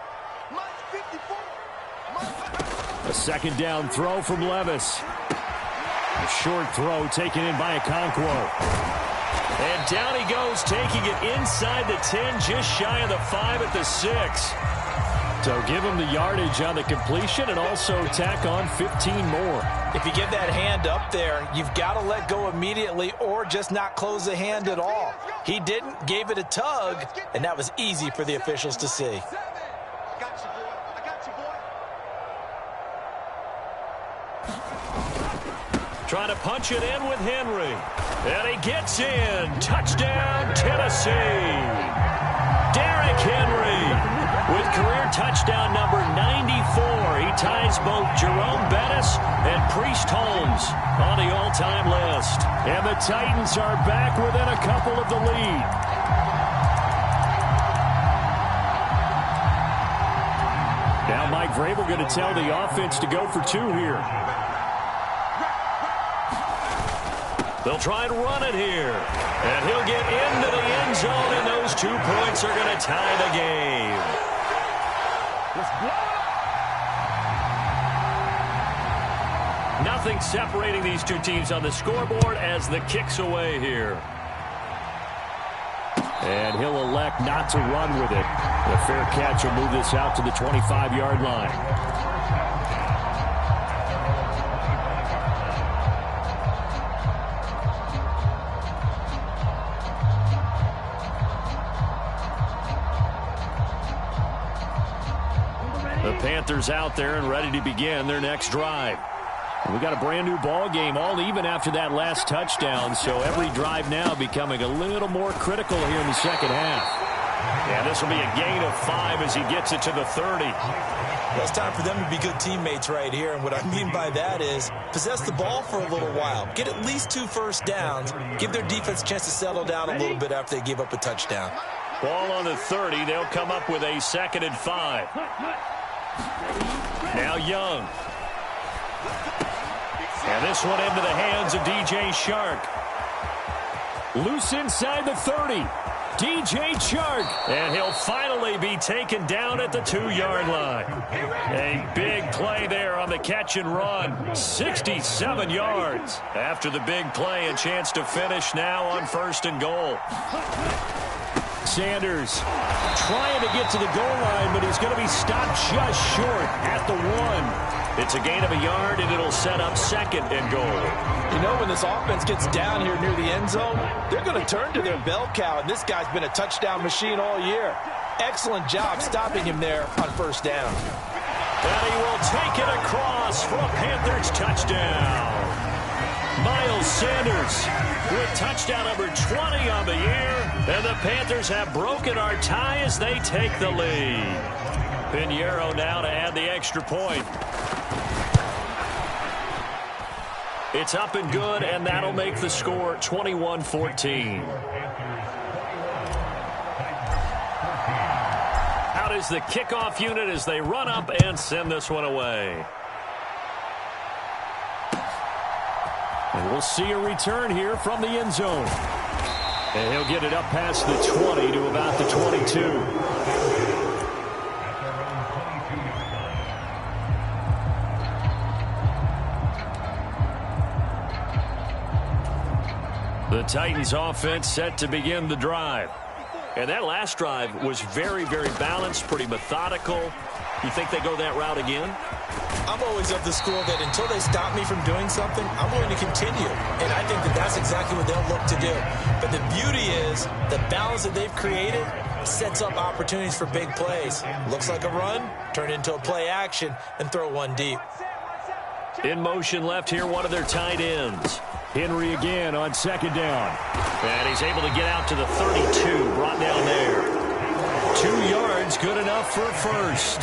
[SPEAKER 2] A 2nd down throw from Levis. A short throw taken in by Okonkwo.
[SPEAKER 1] And down he goes, taking it inside the 10, just shy of the 5 at the 6.
[SPEAKER 2] So give him the yardage on the completion and also tack on 15 more.
[SPEAKER 3] If you get that hand up there, you've got to let go immediately or just not close the hand at all. He didn't, gave it a tug, and that was easy for the officials to see.
[SPEAKER 1] Trying to punch it in with Henry. And he gets in. Touchdown, Tennessee. Derrick Henry with career touchdown number 94. He ties both Jerome Bettis and Priest Holmes on the all-time list.
[SPEAKER 2] And the Titans are back within a couple of the lead. Now Mike Vrabel going to tell the offense to go for 2 here.
[SPEAKER 1] They'll try and run it here. And he'll get into the end zone, and those 2 points are going to tie the game. Nothing separating these 2 teams on the scoreboard as the kick's away here.
[SPEAKER 2] And he'll elect not to run with it. The fair catch will move this out to the 25-yard line. The Panthers out there and ready to begin their next drive. We got a brand new ball game, all even after that last touchdown, so every drive now becoming a little more critical here in the second half.
[SPEAKER 1] And this will be a gain of 5 as he gets it to the 30.
[SPEAKER 3] Well, it's time for them to be good teammates right here, and what I mean by that is possess the ball for a little while, get at least 2 first downs, give their defense a chance to settle down a little bit after they give up a touchdown.
[SPEAKER 1] Ball on the 30. They'll come up with a 2nd and 5. Now Young. And this one into the hands of DJ Chark.
[SPEAKER 2] Loose inside the 30. DJ Chark.
[SPEAKER 1] And he'll finally be taken down at the 2-yard line. A big play there on the catch and run. 67 yards. After the big play, a chance to finish now on 1st and goal.
[SPEAKER 2] Sanders trying to get to the goal line, but he's going to be stopped just short at the 1.
[SPEAKER 1] It's a gain of a yard, and it'll set up 2nd and goal.
[SPEAKER 3] You know, when this offense gets down here near the end zone, they're going to turn to their bell cow, and this guy's been a touchdown machine all year. Excellent job stopping him there on 1st down.
[SPEAKER 1] And he will take it across for a Panthers touchdown. Miles Sanders with touchdown number 20 on the year. And the Panthers have broken our tie as they take the lead. Pinheiro now to add the extra point. It's up and good, and that'll make the score 21-14. Out is the kickoff unit as they run up and send this one away.
[SPEAKER 2] And we'll see a return here from the end zone. And he'll get it up past the 20 to about the 22.
[SPEAKER 1] The Titans offense set to begin the drive. And that last drive was very, very balanced, pretty methodical. You think they go that route again?
[SPEAKER 3] I'm always of the school that until they stop me from doing something, I'm going to continue. And I think that that's exactly what they'll look to do. But the beauty is the balance that they've created sets up opportunities for big plays. Looks like a run, turn into a play action, and throw one deep.
[SPEAKER 1] In motion left here, one of their tight ends.
[SPEAKER 2] Henry again on 2nd down.
[SPEAKER 1] And he's able to get out to the 32, brought down there. 2 yards, good enough for a first.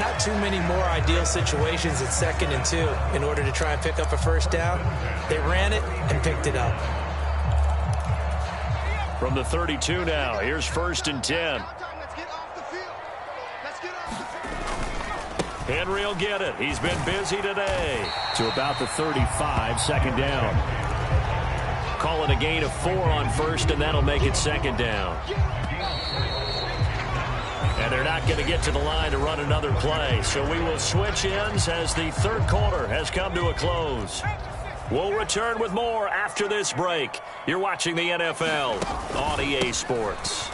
[SPEAKER 3] Not too many more ideal situations at 2nd and 2 in order to try and pick up a first down. They ran it and picked it up.
[SPEAKER 1] From the 32 now, here's 1st and 10. Henry will get it. He's been busy today.
[SPEAKER 2] To about the 35, 2nd down.
[SPEAKER 1] Call it a gain of 4 on 1st, and that'll make it 2nd down. And they're not going to get to the line to run another play. So we will switch ends as the 3rd quarter has come to a close. We'll return with more after this break. You're watching the NFL on EA Sports.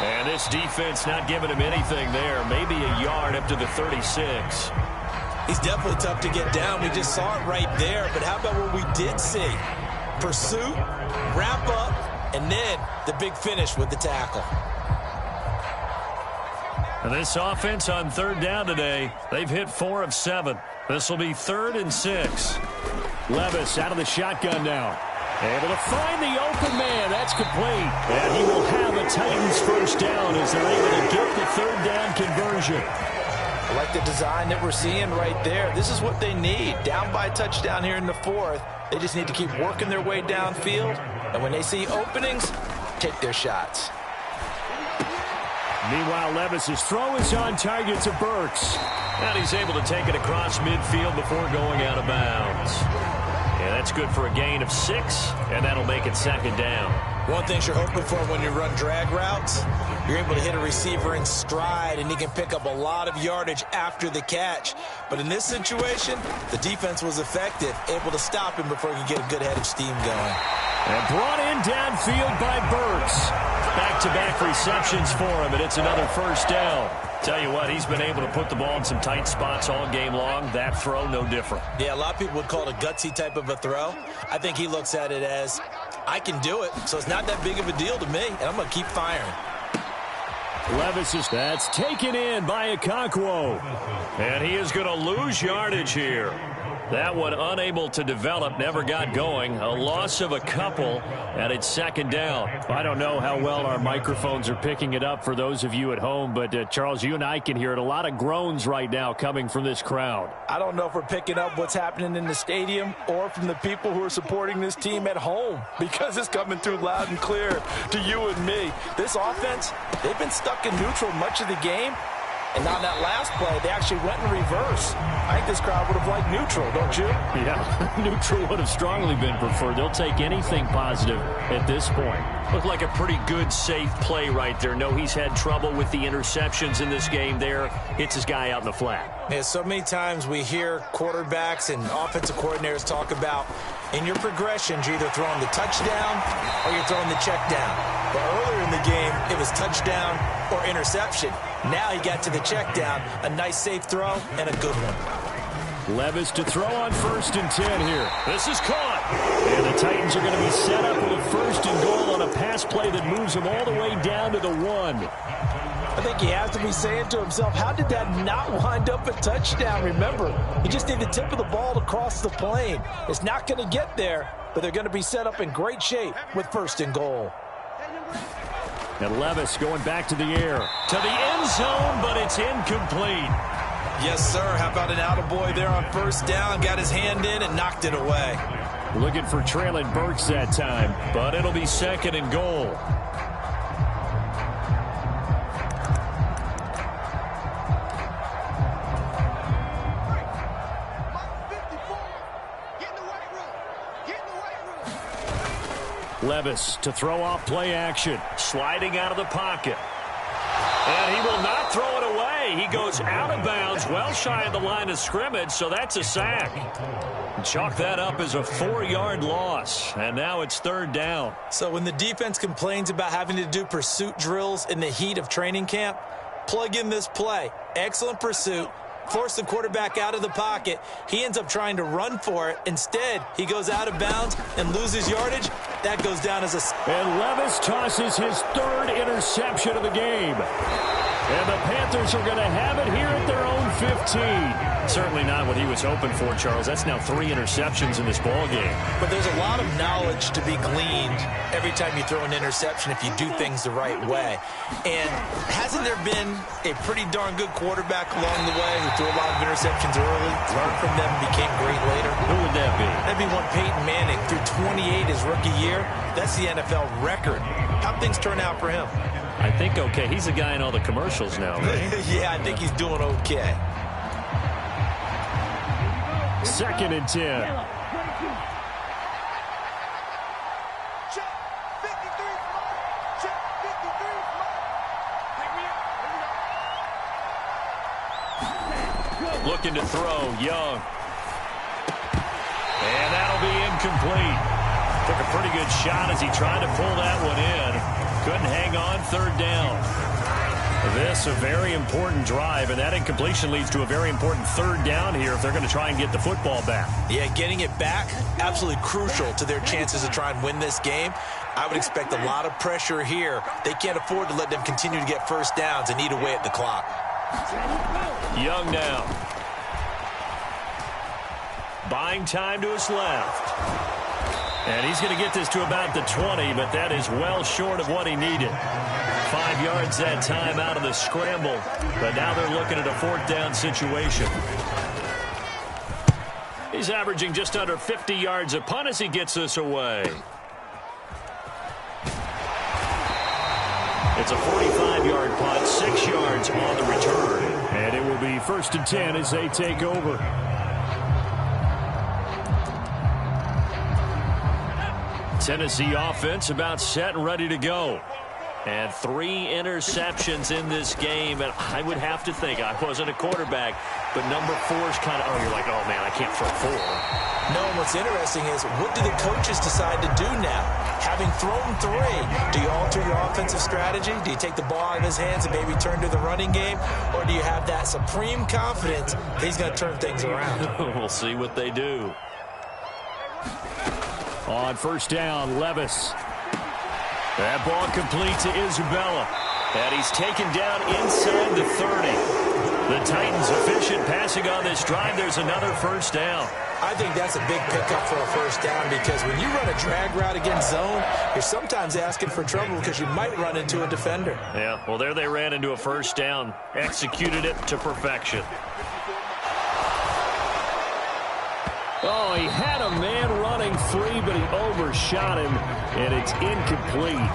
[SPEAKER 1] And this defense not giving him anything there. Maybe a yard up to the 36.
[SPEAKER 3] He's definitely tough to get down. We just saw it right there. But how about what we did see? Pursuit, wrap up, and then the big finish with the tackle.
[SPEAKER 1] And this offense on 3rd down today, they've hit 4 of 7. This will be 3rd and 6.
[SPEAKER 2] Levis out of the shotgun now. Able to find the open man. That's complete. And he will have a Titans first down as they're able to get the third down conversion.
[SPEAKER 3] I like the design that we're seeing right there. This is what they need. Down by a touchdown here in the fourth. They just need to keep working their way downfield. And when they see openings, take their shots.
[SPEAKER 2] Meanwhile, Levis's throw is on target to Burks.
[SPEAKER 1] And he's able to take it across midfield before going out of bounds. And that's good for a gain of 6, and that'll make it second down.
[SPEAKER 3] One thing you're hoping for when you run drag routes, you're able to hit a receiver in stride, and he can pick up a lot of yardage after the catch. But in this situation, the defense was effective, able to stop him before he could get a good head of steam going.
[SPEAKER 2] And brought in downfield by Burks.
[SPEAKER 1] Back-to-back receptions for him, and it's another first down. Tell you what, he's been able to put the ball in some tight spots all game long. That throw, no different.
[SPEAKER 3] Yeah, a lot of people would call it a gutsy type of a throw. I think he looks at it as, I can do it, so it's not that big of a deal to me, and I'm going to keep firing.
[SPEAKER 2] Levis is that's taken in by Okonkwo.
[SPEAKER 1] And he is going to lose yardage here. That one unable to develop, never got going. A loss of a couple, and it's second down.
[SPEAKER 2] I don't know how well our microphones are picking it up for those of you at home, but Charles, you and I can hear it. A lot of groans right now coming from this crowd.
[SPEAKER 3] I don't know if we're picking up what's happening in the stadium or from the people who are supporting this team at home, because it's coming through loud and clear to you and me. This offense, they've been stuck in neutral much of the game. And on that last play, they actually went in reverse. I think this crowd would have liked neutral, don't you?
[SPEAKER 2] Yeah, neutral would have strongly been preferred. They'll take anything positive at this point.
[SPEAKER 1] Looked like a pretty good, safe play right there. No, he's had trouble with the interceptions in this game there. Hits his guy out in the flat.
[SPEAKER 3] Yeah, so many times we hear quarterbacks and offensive coordinators talk about, in your progressions, you're either throwing the touchdown or you're throwing the check down. But earlier in the game, it was touchdown or interception. Now he got to the check down, a nice safe throw, and a good one.
[SPEAKER 2] Levis to throw on 1st and 10 here.
[SPEAKER 1] This is caught.
[SPEAKER 2] And the Titans are going to be set up with a 1st and goal on a pass play that moves them all the way down to the 1.
[SPEAKER 3] I think he has to be saying to himself, how did that not wind up a touchdown? Remember, you just need the tip of the ball to cross the plane. It's not going to get there, but they're going to be set up in great shape with 1st and goal.
[SPEAKER 2] And Levis going back to the air.
[SPEAKER 1] To the end zone, but it's incomplete.
[SPEAKER 3] Yes, sir. How about an attaboy there on 1st down? Got his hand in and knocked it away.
[SPEAKER 2] Looking for trailing Burks that time.
[SPEAKER 1] But it'll be 2nd and goal.
[SPEAKER 2] Levis to throw off play action.
[SPEAKER 1] Sliding out of the pocket. And he will not throw it away. He goes out of bounds, well shy of the line of scrimmage, so that's a sack. Chalk that up as a 4-yard loss, and now it's 3rd down.
[SPEAKER 3] So when the defense complains about having to do pursuit drills in the heat of training camp, plug in this play. Excellent pursuit. Force the quarterback out of the pocket. He ends up trying to run for it. Instead, he goes out of bounds and loses yardage. That goes down as a...
[SPEAKER 2] And Levis tosses his 3rd interception of the game. And the Panthers are going to have it here at their own 15.
[SPEAKER 1] Certainly not what he was hoping for, Charles. That's now 3 interceptions in this ball game.
[SPEAKER 3] But there's a lot of knowledge to be gleaned every time you throw an interception if you do things the right way. And hasn't there been a pretty darn good quarterback along the way who threw a lot of interceptions early, learned from them, and became great later?
[SPEAKER 1] Who would that be?
[SPEAKER 3] That'd be one Peyton Manning. Threw 28 his rookie year. That's the NFL record. How'd things turn out for him?
[SPEAKER 1] I think okay. He's a guy in all the commercials now, right?
[SPEAKER 3] Yeah, I think he's doing okay.
[SPEAKER 2] 2nd and 10.
[SPEAKER 1] Looking to throw, Young. And that'll be incomplete. Took a pretty good shot as he tried to pull that one in. Couldn't hang on, 3rd down. This a very important drive, and that incompletion leads to a very important 3rd down here if they're going to try and get the football back.
[SPEAKER 3] Yeah, getting it back, absolutely crucial to their chances to try and win this game. I would expect a lot of pressure here. They can't afford to let them continue to get 1st downs and eat away at the clock.
[SPEAKER 1] Young now. Buying time to his left. And he's going to get this to about the 20, but that is well short of what he needed. 5 yards that time out of the scramble, but now they're looking at a 4th down situation. He's averaging just under 50 yards a punt as he gets this away. It's a 45-yard punt, 6 yards on the return.
[SPEAKER 2] And it will be 1st and 10 as they take over.
[SPEAKER 1] Tennessee offense about set and ready to go. And 3 interceptions in this game. And I would have to think, I wasn't a quarterback, but number 4 is kind of, oh, you're like, oh, man, I can't throw 4.
[SPEAKER 3] No, and what's interesting is, what do the coaches decide to do now? Having thrown 3, do you alter your offensive strategy? Do you take the ball out of his hands and maybe turn to the running game? Or do you have that supreme confidence that he's going to turn things around?
[SPEAKER 1] We'll see what they do.
[SPEAKER 2] On 1st down, Levis. That ball complete to Isabella.
[SPEAKER 1] And he's taken down inside the 30. The Titans efficient passing on this drive. There's another 1st down.
[SPEAKER 3] I think that's a big pickup for a 1st down, because when you run a drag route against zone, you're sometimes asking for trouble because you might run into a defender.
[SPEAKER 1] Yeah, well, there they ran into a 1st down. Executed it to perfection.
[SPEAKER 2] Oh, he had a man running free, but he overshot him, and it's incomplete.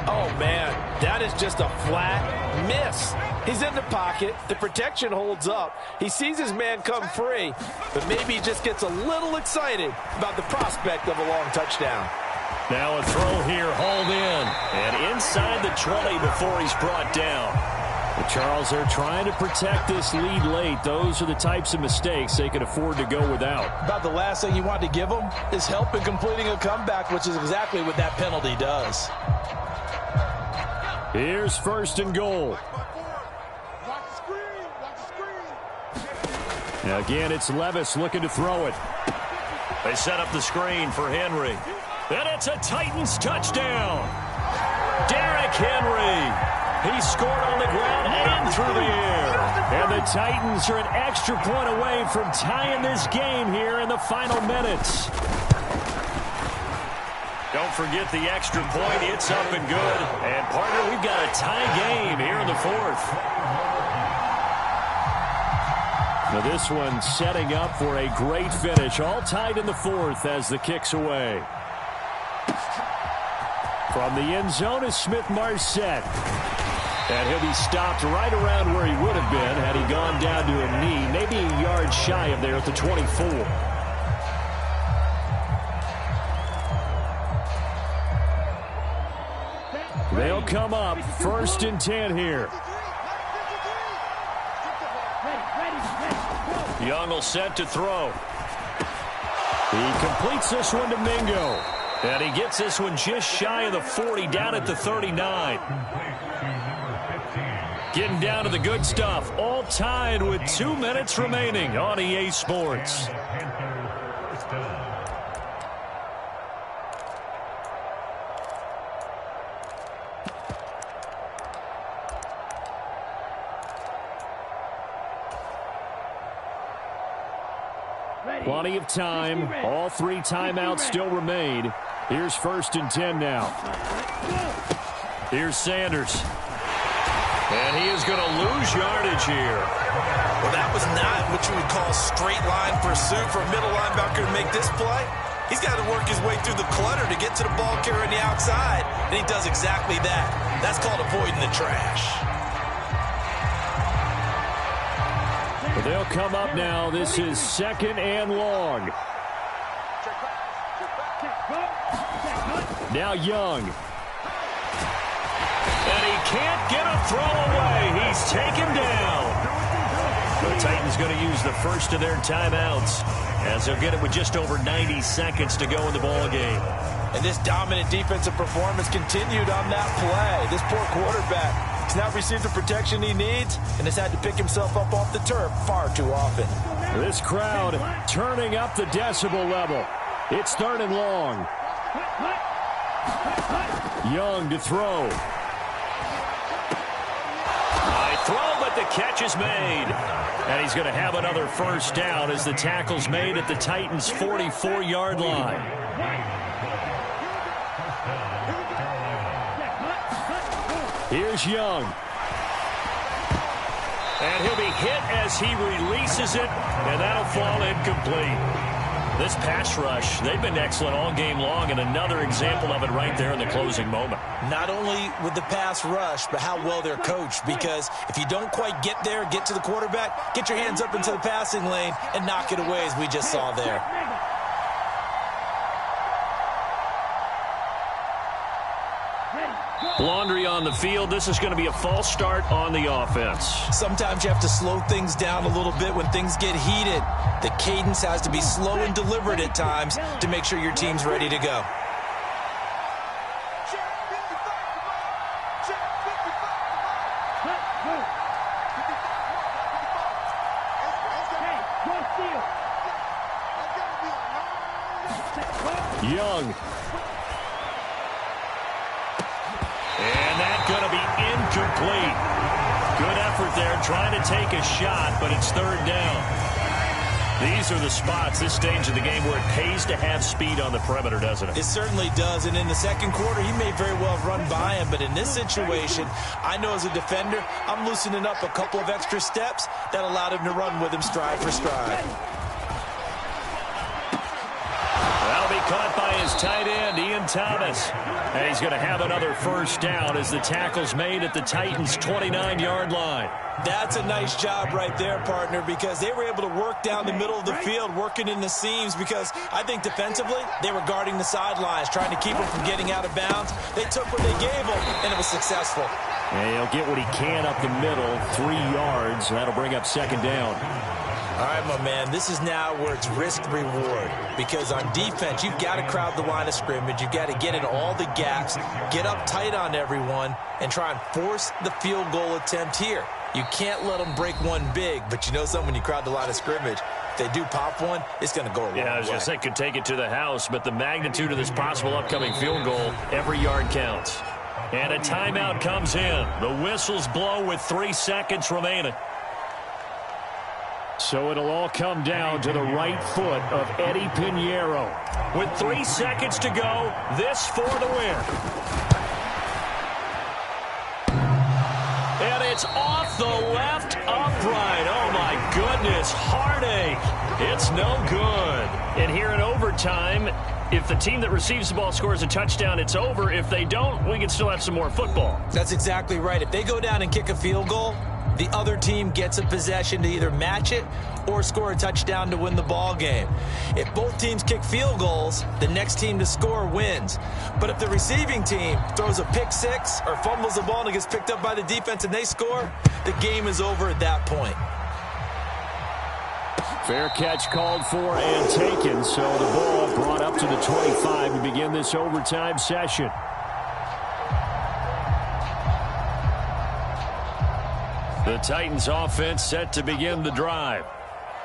[SPEAKER 4] Oh, man, that is just a flat miss. He's in the pocket. The protection holds up. He sees his man come free, but maybe he just gets a little excited about the prospect of a long touchdown.
[SPEAKER 1] Now a throw here, hauled in, and inside the 20 before he's brought down.
[SPEAKER 2] Well, Charles, they're trying to protect this lead late. Those are the types of mistakes they can afford to go without.
[SPEAKER 4] About the last thing you want to give them is help in completing a comeback, which is exactly what that penalty does.
[SPEAKER 2] Here's 1st and goal. Now again, it's Levis looking to throw it.
[SPEAKER 1] They set up the screen for Henry. And it's a Titans touchdown. Derrick Henry. He scored on the ground and through the air.
[SPEAKER 2] And the Titans are an extra point away from tying this game here in the final minutes.
[SPEAKER 1] Don't forget the extra point. It's up and good. And, partner, we've got a tie game here in the 4th.
[SPEAKER 2] Now this one setting up for a great finish. All tied in the 4th as the kick's away. From the end zone is Smith-Marset. And he'll be stopped right around where he would have been had he gone down to a knee, maybe a yard shy of there at the 24. They'll come up 1st and 10 here.
[SPEAKER 1] Young will set to throw.
[SPEAKER 2] He completes this one to Mingo.
[SPEAKER 1] And he gets this one just shy of the 40, down at the 39. Getting down to the good stuff. All tied with 2 minutes remaining on EA Sports.
[SPEAKER 2] Plenty of time. All 3 timeouts still remain. Here's 1st and 10 now.
[SPEAKER 1] Here's Sanders. And he is going to lose yardage here.
[SPEAKER 3] Well, that was not what you would call straight line pursuit for a middle linebacker to make this play. He's got to work his way through the clutter to get to the ball carrier on the outside, and he does exactly that. That's called avoiding the trash.
[SPEAKER 2] But they'll come up now. This is 2nd and long. Now Young.
[SPEAKER 1] And he can't get a throw away. He's taken down. The Titans going to use the first of their timeouts as they'll get it with just over 90 seconds to go in the ball game.
[SPEAKER 4] And this dominant defensive performance continued on that play. This poor quarterback has not received the protection he needs and has had to pick himself up off the turf far too often.
[SPEAKER 2] This crowd turning up the decibel level. It's 3rd and long. Young to throw.
[SPEAKER 1] High throw, but the catch is made. And he's going to have another first down as the tackle's made at the Titans' 44-yard line. Here's Young. And he'll be hit as he releases it, and that'll fall incomplete. This pass rush, they've been excellent all game long, and another example of it right there in the closing moment.
[SPEAKER 3] Not only with the pass rush, but how well they're coached, because if you don't quite get there, get to the quarterback, get your hands up into the passing lane and knock it away as we just saw there.
[SPEAKER 1] Laundry on the field. This is going to be a false start on the offense.
[SPEAKER 3] Sometimes you have to slow things down a little bit when things get heated. The cadence has to be slow and deliberate at times to make sure your team's ready to go.
[SPEAKER 1] Young. And that's going to be incomplete. Good effort there trying to take a shot, but it's third down. These are the spots, this stage of the game, where it pays to have speed on the perimeter, doesn't it?
[SPEAKER 3] It certainly does, and in the second quarter, he may very well have run by him, but in this situation, I know as a defender, I'm loosening up a couple of extra steps that allowed him to run with him stride for stride.
[SPEAKER 1] That'll be caught by his tight end, Ian Thomas. And he's going to have another first down as the tackle's made at the Titans' 29-yard line.
[SPEAKER 3] That's a nice job right there, partner, because they were able to work down the middle of the field, working in the seams, because I think defensively they were guarding the sidelines, trying to keep him from getting out of bounds. They took what they gave him, and it was successful.
[SPEAKER 1] And he'll get what he can up the middle, 3 yards. That'll bring up second down.
[SPEAKER 3] All right, my man, this is now where it's risk-reward, because on defense, you've got to crowd the line of scrimmage. You've got to get in all the gaps, get up tight on everyone, and try and force the field goal attempt here. You can't let them break one big, but you know something, when you crowd the line of scrimmage, if they do pop one, it's going to go a long way.
[SPEAKER 1] Yeah, I was going to say, could take it to the house, but the magnitude of this possible upcoming field goal, every yard counts. And a timeout comes in. The whistles blow with 3 seconds remaining. So it'll all come down to the right foot of Eddie Pinheiro. With 3 seconds to go, this for the win. And it's off the left upright. Oh, my goodness. Heartache. It's no good. And here in overtime, if the team that receives the ball scores a touchdown, it's over. If they don't, we can still have some more football.
[SPEAKER 3] That's exactly right. If they go down and kick a field goal, the other team gets a possession to either match it or score a touchdown to win the ball game. If both teams kick field goals, the next team to score wins. But if the receiving team throws a pick six or fumbles the ball and it gets picked up by the defense and they score, the game is over at that point.
[SPEAKER 1] Fair catch called for and taken, so the ball brought up to the 25 to begin this overtime session. The Titans offense set to begin the drive.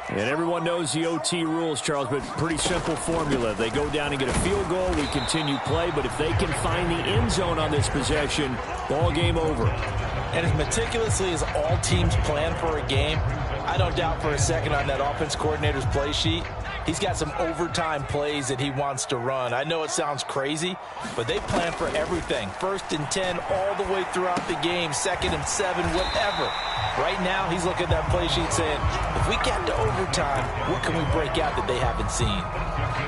[SPEAKER 1] And everyone knows the OT rules, Charles, but pretty simple formula. They go down and get a field goal, we continue play, but if they can find the end zone on this possession, ball game over.
[SPEAKER 3] And as meticulously as all teams plan for a game, I don't doubt for a second on that offense coordinator's play sheet, he's got some overtime plays that he wants to run. I know it sounds crazy, but they plan for everything. 1st and 10 all the way throughout the game, 2nd and 7, whatever. Right now, he's looking at that play sheet saying, if we get to overtime, what can we break out that they haven't seen?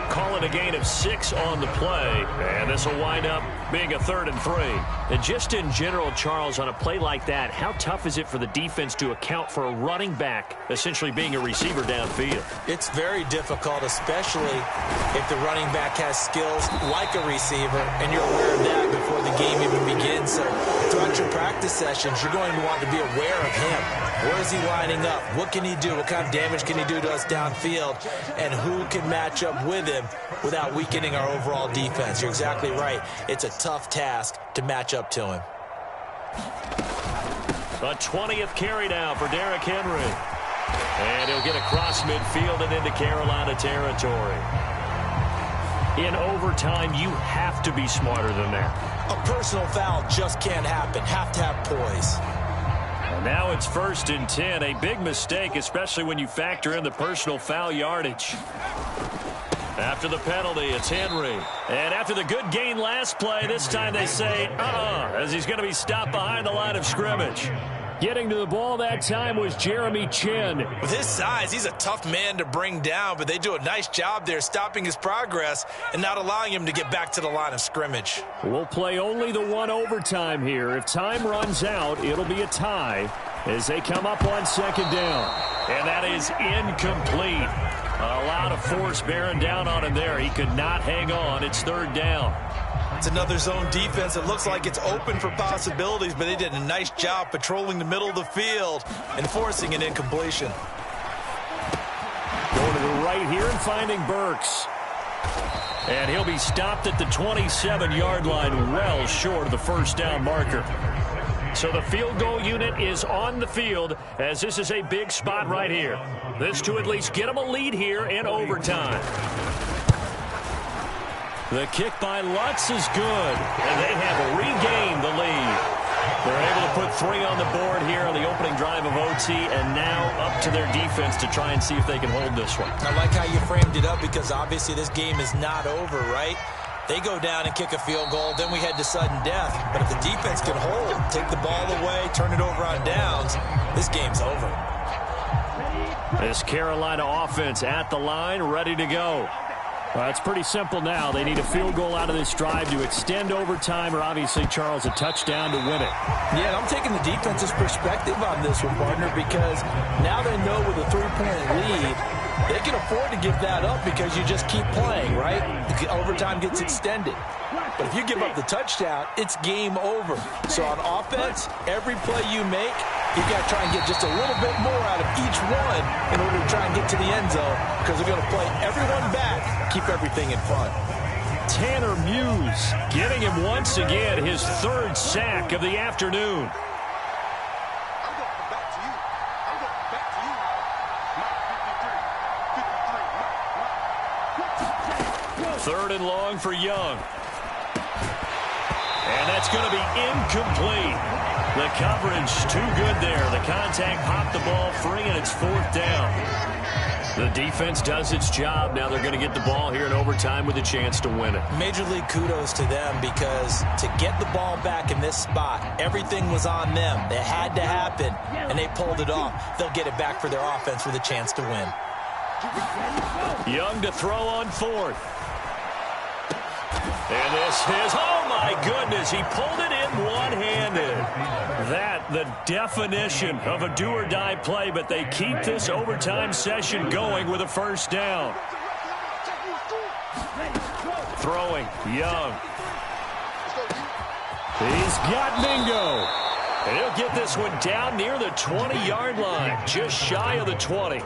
[SPEAKER 1] Call it a gain of 6 on the play, and this will wind up being a 3rd and 3. And just in general, Charles, on a play like that, how tough is it for the defense to account for a running back essentially being a receiver downfield?
[SPEAKER 3] It's very difficult, especially if the running back has skills like a receiver, and you're aware of that before the game even begins. So throughout your practice sessions, you're going to want to be aware of him. Where is he lining up? What can he do? What kind of damage can he do to us downfield? And who can match up with him without weakening our overall defense? You're exactly right. It's a tough task to match up to him.
[SPEAKER 1] A 20th carry now for Derrick Henry. And he'll get across midfield and into Carolina territory. In overtime, you have to be smarter than that.
[SPEAKER 3] A personal foul just can't happen. Have to have poise.
[SPEAKER 1] And now it's 1st and 10. A big mistake, especially when you factor in the personal foul yardage. After the penalty, it's Henry. And after the good gain last play, this time they say, as he's going to be stopped behind the line of scrimmage.
[SPEAKER 2] Getting to the ball that time was Jeremy Chin.
[SPEAKER 3] With his size, he's a tough man to bring down, but they do a nice job there stopping his progress and not allowing him to get back to the line of scrimmage.
[SPEAKER 2] We'll play only the one overtime here. If time runs out, it'll be a tie as they come up on 2nd down.
[SPEAKER 1] And that is incomplete. A lot of force bearing down on him there. He could not hang on. It's 3rd down.
[SPEAKER 3] It's another zone defense. It looks like it's open for possibilities, but they did a nice job patrolling the middle of the field and forcing an incompletion.
[SPEAKER 2] Going to the right here and finding Burks.
[SPEAKER 1] And he'll be stopped at the 27-yard line, well short of the 1st down marker. So the field goal unit is on the field as this is a big spot right here. This to at least get them a lead here in overtime. The kick by Lutz is good, and they have regained the lead. They're able to put 3 on the board here on the opening drive of OT, and now up to their defense to try and see if they can hold this one.
[SPEAKER 3] I like how you framed it up because obviously this game is not over, right? They go down and kick a field goal, then we head to sudden death. But if the defense can hold, take the ball away, turn it over on downs, this game's over.
[SPEAKER 2] This Carolina offense at the line, ready to go. Well, it's pretty simple now. They need a field goal out of this drive to extend overtime or obviously, Charles, a touchdown to win it.
[SPEAKER 4] Yeah, and I'm taking the defense's perspective on this one, partner, because now they know with a 3-point lead, they can afford to give that up because you just keep playing, right? The overtime gets extended. But if you give up the touchdown, it's game over. So on offense, every play you make, you've got to try and get just a little bit more out of each one in order to try and get to the end zone because they're going to play everyone back, keep everything in front.
[SPEAKER 2] Tanner Muse getting him once again his 3rd sack of the afternoon.
[SPEAKER 1] 3rd and long for Young. And that's going to be incomplete. The coverage too good there. The contact popped the ball free, and it's 4th down. The defense does its job. Now they're going to get the ball here in overtime with a chance to win it.
[SPEAKER 3] Major league kudos to them because to get the ball back in this spot, everything was on them. It had to happen, and they pulled it off. They'll get it back for their offense with a chance to win.
[SPEAKER 1] Young to throw on 4th. And this is, oh my goodness, he pulled it in one-handed. That, the definition of a do-or-die play, but they keep this overtime session going with a 1st down. Throwing, Young.
[SPEAKER 2] He's got Mingo.
[SPEAKER 1] And he'll get this one down near the 20-yard line, just shy of the 20.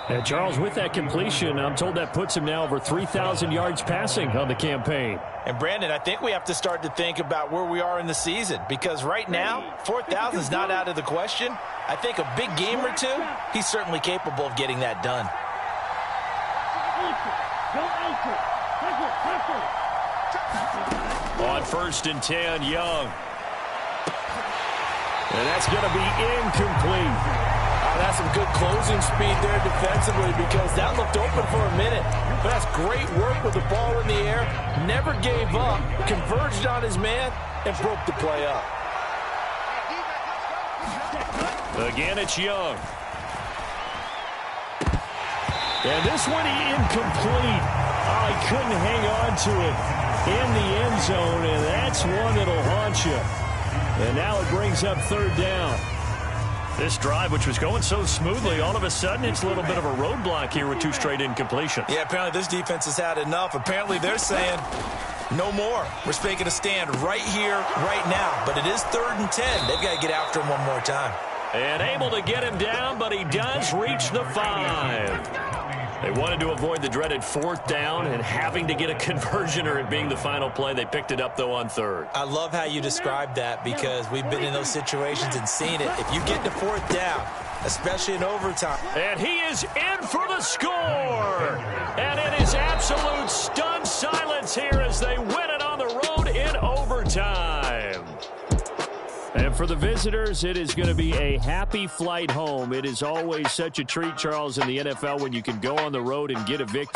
[SPEAKER 2] And Charles, with that completion, I'm told that puts him now over 3,000 yards passing on the campaign.
[SPEAKER 3] And Brandon, I think we have to start to think about where we are in the season because right now, 4,000 is not out of the question. I think a big game or two, he's certainly capable of getting that done.
[SPEAKER 1] On 1st and 10, Young.
[SPEAKER 2] And that's going to be incomplete.
[SPEAKER 4] That's some good closing speed there defensively because that looked open for a minute. But that's great work with the ball in the air. Never gave up, converged on his man, and broke the play up.
[SPEAKER 1] Again, it's Young.
[SPEAKER 2] And this one incomplete. Oh, he couldn't hang on to it in the end zone, and that's one that'll haunt you. And now it brings up 3rd down.
[SPEAKER 1] This drive, which was going so smoothly, all of a sudden it's a little bit of a roadblock here with 2 straight incompletions.
[SPEAKER 3] Yeah, apparently this defense has had enough. Apparently they're saying no more. We're making a stand right here, right now. But it is 3rd and 10. They've got to get after him one more time.
[SPEAKER 1] And able to get him down, but he does reach the 5. They wanted to avoid the dreaded 4th down and having to get a conversion or it being the final play. They picked it up, though, on 3rd.
[SPEAKER 3] I love how you described that because we've been in those situations and seen it. If you get to 4th down, especially in overtime.
[SPEAKER 1] And he is in for the score. And it is absolute stunned silence here as they win it on the road in overtime.
[SPEAKER 2] And for the visitors, it is going to be a happy flight home. It is always such a treat, Charles, in the NFL when you can go on the road and get a victory.